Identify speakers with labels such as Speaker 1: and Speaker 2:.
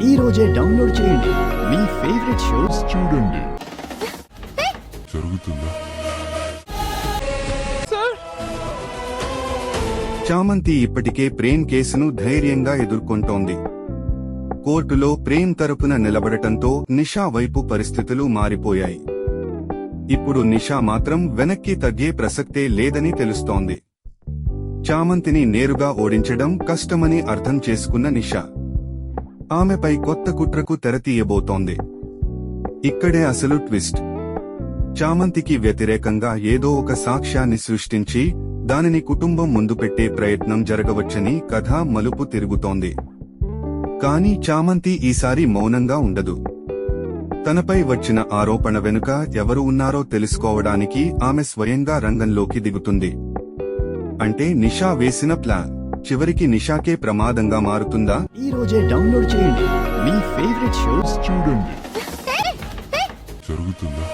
Speaker 1: ఈ రోజే డౌన్లోడ్ చేయండి. మీ ఫేవరెట్ షోస్ చూడండి.
Speaker 2: జరుగుతుందా?
Speaker 3: చామంతి ఇప్పటికే ప్రేమ్ కేసును ధైర్యంగా ఎదుర్కొంటోంది. కోర్టులో ప్రేమ్ తరపున నిలబడటంతో నిషా వైపు పరిస్థితులు మారిపోయాయి. ఇప్పుడు నిషా మాత్రం వెనక్కి తగ్గే ప్రసక్తే లేదని తెలుస్తోంది. చామంతిని నేరుగా ఓడించడం కష్టమని అర్థం చేసుకున్న నిషా ఆమెపై కొత్త కుట్రకు తెరతీయబోతోంది. ఇక్కడే అసలు ట్విస్ట్. చామంతికి వ్యతిరేకంగా ఏదో ఒక సాక్ష్యాన్ని సృష్టించి దానిని కుటుంబం ముందు పెట్టే ప్రయత్నం జరగవచ్చని కథ మలుపు తిరుగుతోంది. కానీ చామంతి ఈసారి మౌనంగా ఉండదు. తనపై వచ్చిన ఆరోపణ వెనుక ఎవరు ఉన్నారో తెలుసుకోవడానికి ఆమె స్వయంగా రంగంలోకి దిగుతుంది. అంటే నిషా వేసిన ప్లాన్ చివరికి నిషాకే ప్రమాదంగా మారుతుందా?
Speaker 1: ఈ రోజే డౌన్లోడ్ చేయండి. మీ ఫేవరెట్ షోస్ చూడండి.
Speaker 2: జరుగుతుందా?